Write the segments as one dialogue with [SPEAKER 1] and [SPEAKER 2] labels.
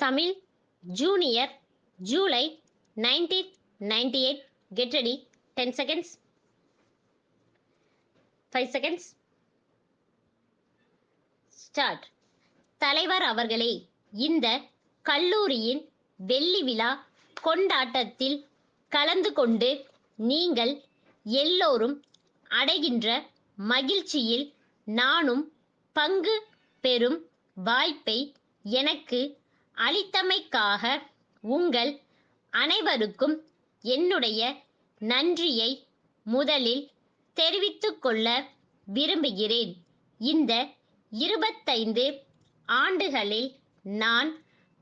[SPEAKER 1] Tamil Junior July 1998. Get ready. 10 seconds. 5 seconds. Start. தலைவர் அவர்களே, இந்த கல்லூரியின் வெள்ளி விழா கொண்டாட்டத்தில் கலந்து கொண்டு நீங்கள் எல்லோரும் அடைகின்ற மகிழ்ச்சியில் நானும் பங்கு பெறும் வாய்ப்பை எனக்கு அளித்தமைக்காக உங்கள் அனைவருக்கும் என்னுடைய நன்றியை முதலில் தெரிவித்துக் கொள்ள விரும்புகிறேன். இந்த 25 ஆண்டுகளில் நான்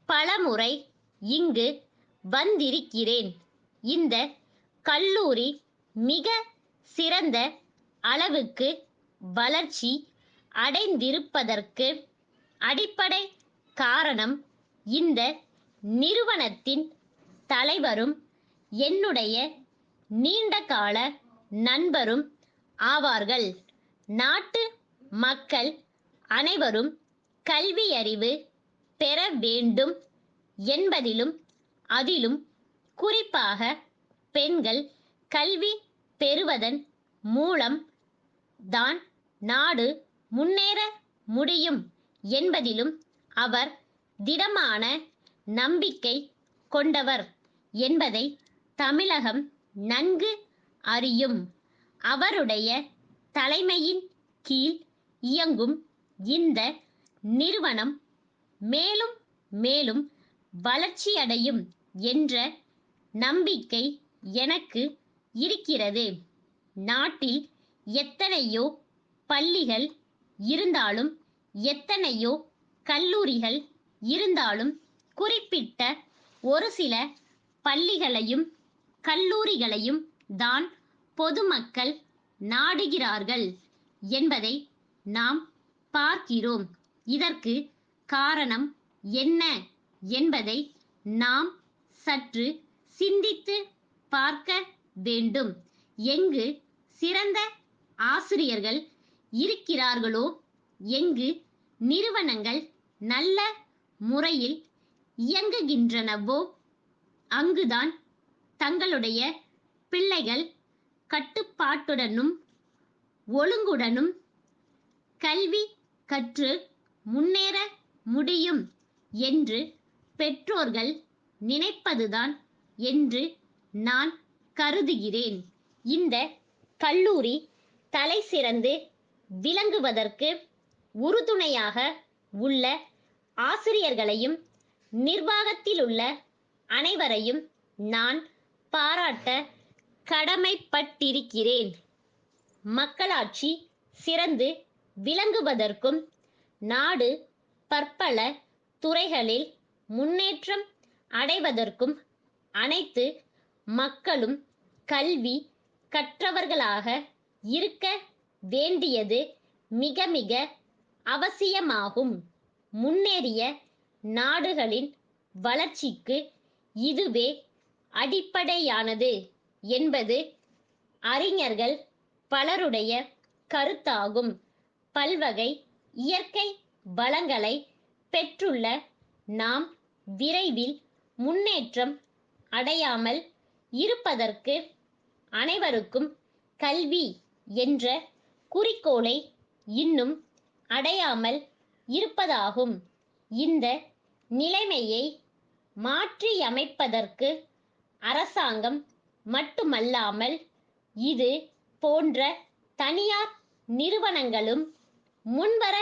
[SPEAKER 1] பலமுறை இங்கு வந்திருக்கிறேன். இந்த கல்லூரி மிக சிறந்த அளவுக்கு வளர்ச்சி அடைந்திருப்பதற்கு அடிப்படை காரணம் இந்த நிறுவனத்தின் தலைவரும் என்னுடைய நீண்டகால நண்பரும் ஆவார்கள். நாட்டு மக்கள் அனைவரும் கல்வியறிவு பெற வேண்டும் என்பதிலும் அதிலும் குறிப்பாக பெண்கள் கல்வி பெறுவதன் மூலம் தான் நாடு முன்னேற முடியும் என்பதிலும் அவர் திடமான நம்பிக்கை கொண்டவர் என்பதை தமிழகம் நன்கு அறியும். அவருடைய தலைமையின் கீழ் இயங்கும் இந்த நிறுவனம் மேலும் மேலும் வளர்ச்சியடையும் என்ற நம்பிக்கை எனக்கு இருக்கிறது. நாட்டில் எத்தனையோ பள்ளிகள் இருந்தாலும் எத்தனையோ கல்லூரிகள் இருந்தாலும் குறிப்பிட்ட ஒரு சில பள்ளிகளையும் கல்லூரிகளையும் தான் பொதுமக்கள் நாடுகிறார்கள் என்பதை நாம் பார்க்கிறோம். இதற்கு காரணம் என்ன என்பதை நாம் சற்று சிந்தித்து பார்க்க வேண்டும். எங்கு சிறந்த ஆசிரியர்கள் இருக்கிறார்களோ, எங்கு நிறுவனங்கள் நல்ல முறையில் இயங்குகின்றனவோ, அங்குதான் தங்களுடைய பிள்ளைகள் கட்டுப்பாட்டுடனும் ஒழுங்குடனும் கல்வி கற்று முன்னேற முடியும் என்று பெற்றோர்கள் நினைப்பதுதான் என்று நான் கருதுகிறேன். இந்த கல்லூரி தலை சிறந்து விளங்குவதற்கு உறுதுணையாக உள்ள ஆசிரியர்களையும் நிர்வாகத்தில் உள்ள அனைவரையும் நான் பாராட்ட கடமைப்பட்டிருக்கிறேன். மக்களாட்சி சிறந்து விளங்குவதற்கும் நாடு பற்பல துறைகளில் முன்னேற்றம் அடைவதற்கும் அனைத்து மக்களும் கல்வி கற்றவர்களாக இருக்க வேண்டியது மிக மிக அவசியமாகும். முன்னேறிய நாடுகளின் வளர்ச்சிக்கு இதுவே அடிப்படையானது என்பது அறிஞர்கள் பலருடைய கருத்தாகும். பல்வகை இயற்கை வளங்களை பெற்றுள்ள நாம் விரைவில் முன்னேற்றம் அடையாமல் இருப்பதற்கு அனைவருக்கும் கல்வி என்ற குறிக்கோளை இன்னும் அடையாமல் இருப்பதாகும். இந்த நிலைமையை மாற்றியமைப்பதற்கு அரசாங்கம் மட்டுமல்லாமல் இது போன்ற தனியார் நிறுவனங்களும் முன்வர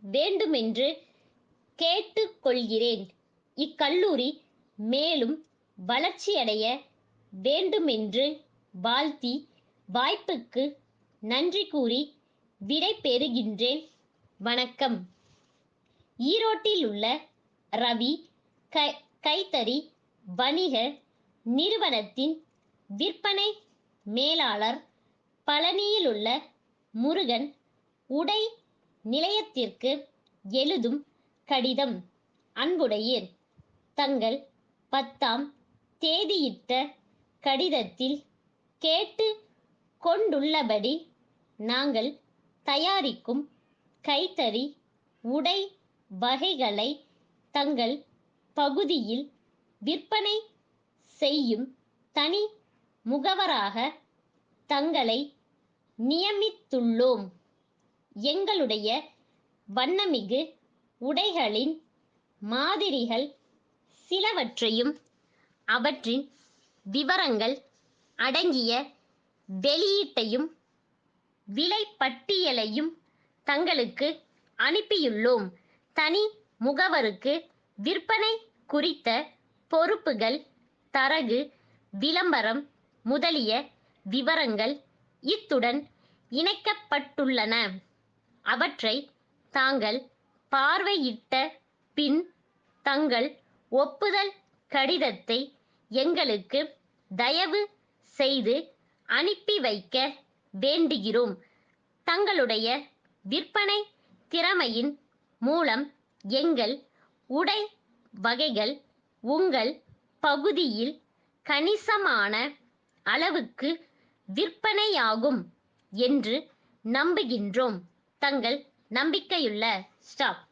[SPEAKER 1] வேண்டுமென்று கேட்டுக்கொள்கிறேன். இக்கல்லூரி மேலும் வளர்ச்சியடைய வேண்டுமென்று வாழ்த்தி வாய்ப்புக்கு நன்றி கூறி விடை பெறுகின்றேன். வணக்கம். ஈரோட்டில் உள்ள ரவி கைத்தறி வணிக நிறுவனத்தின் விற்பனை மேலாளர், பழனியில் உள்ள முருகன் உடை நிலையத்திற்கு எழுதும் கடிதம். அன்புடையீர், தங்கள் 10ஆம் தேதியிட்ட கடிதத்தில் கேட்டு கொண்டுள்ளபடி நாங்கள் தயாரிக்கும் கைத்தறி உடை வகைகளை தங்கள் பகுதியில் விற்பனை செய்யும் தனி முகவராக தங்களை நியமித்துள்ளோம். எங்களுடைய வண்ணமிகு உடைகளின் மாதிரிகள் சிலவற்றையும் அவற்றின் விவரங்கள் அடங்கிய வெளியீட்டையும் விலைப்பட்டியலையும் தங்களுக்கு அனுப்பியுள்ளோம். தனி முகவருக்கு விற்பனை குறித்த பொறுப்புகள், தரகு, விளம்பரம் முதலிய விவரங்கள் இத்துடன் இணைக்கப்பட்டுள்ளன. அவற்றை தாங்கள் பார்வையிட்ட பின் தங்கள் ஒப்புதல் கடிதத்தை எங்களுக்கு தயவு செய்து அனுப்பி வைக்க வேண்டுகிறோம். தங்களுடைய விற்பனை திறமையின் மூலம் எங்கள் உடை வகைகள் உங்கள் பகுதியில் கணிசமான அளவுக்கு விற்பனையாகும் என்று நம்புகின்றோம். தங்கள் நம்பிக்கையுள்ள ஸ்டாஃப்.